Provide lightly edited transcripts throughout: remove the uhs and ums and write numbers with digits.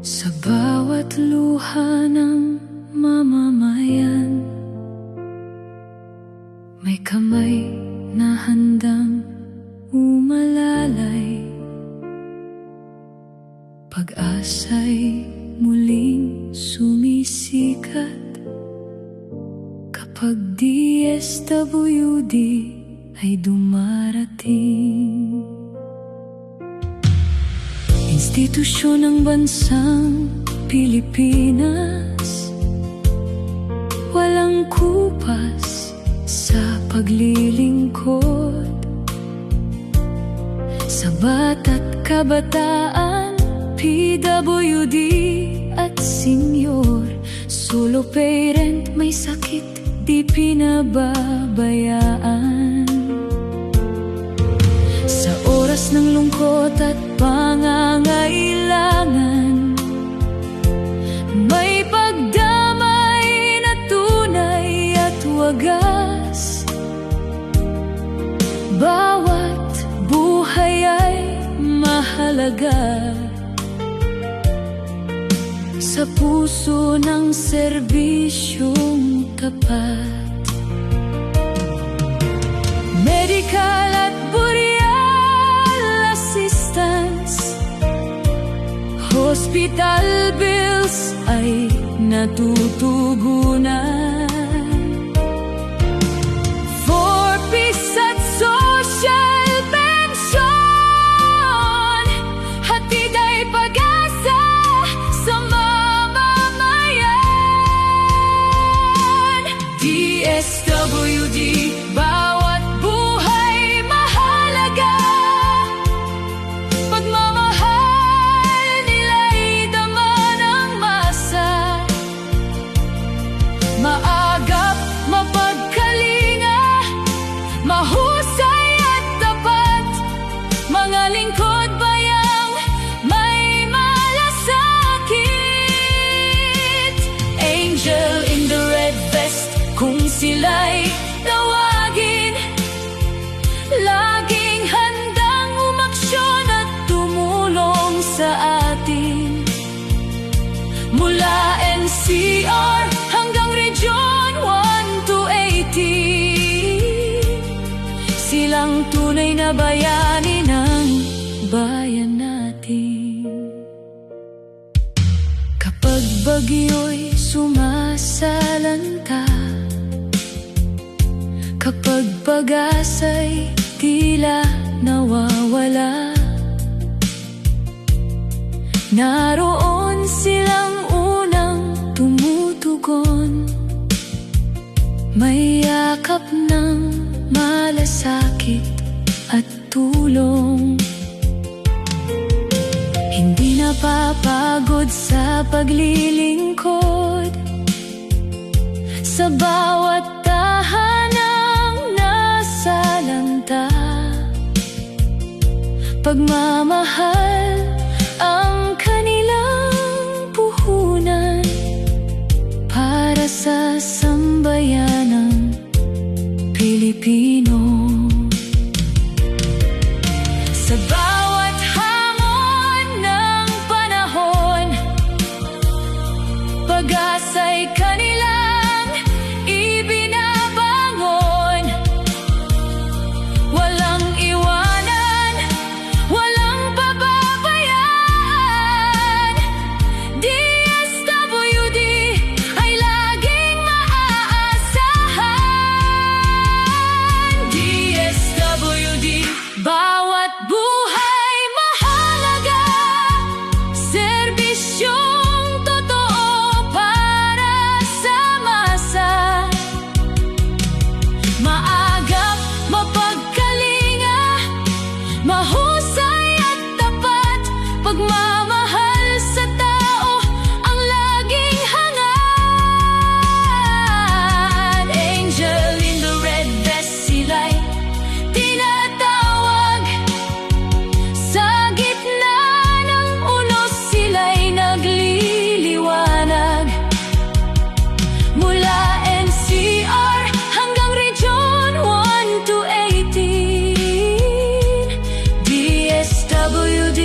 Sa bawat luha ng mamamayan, may kamay na handang umalalay. Pag-asa'y muling sumisikat kapag DSWD ay dumarating. Institusyon ng bansang Pilipinas, walang kupas sa paglilingkod sa bata't kabataan, PWD at senyor. Solo parent, may sakit, di pinababayaan. Sa oras ng lungkot at pangangailangan, may pagdamay na tunay at wagas. Bawat buhay ay mahalaga. Sa puso ng serbisyong tapat, medical at burial assistance, hospital bills ay natutugunan. For peace at social pension, hatid ay pag-asa sa mamamayan. DSWD, bawat buhay mahalaga. Pagmamahal nila'y dama ng masa. Maagap, mapagkalinga, mahusay at tapat, mga lingkod bayang may malasakit. Angel in the red vest, kung sila'y tawagin, laging handang umaksyon at tumulong sa atin. Mula NCR hanggang Region 1 to 18, silang tunay na bayani ng bayan natin. Kapag bagyo'y sumasalanta, kapag pag-asa'y tila nawawala, naroon silang unang tumutugon. May yakap ng malasakit at tulong, hindi napapagod sa paglilingkod. Sa bawat tahanang nasalanta, pagmamahal ang kanilang puhunan para sa sambayanang Pilipino. Sa bawat hamon ng panahon, pag-asa'y kanilang ibinabangon. Walang iwanan, walang pababayaan. DSWD ay laging maaasahan. DSWD, bawat buhay mahalaga. Serbisyong totoo para sa masa. Maagap, mapagkalinga, mahusay at tapat, pagmamahal sa tao ang laging hangad. Angel in the red vest, sila'y tinatawag. Sa gitna ng unos, sila'y nagliliwanag. Mula NCR hanggang Region 1 to 18, DSWD,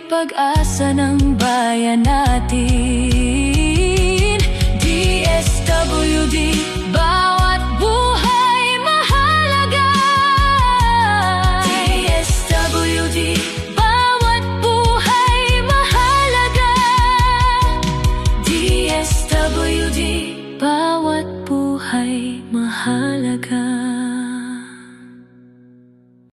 pag-asa ng bayan natin.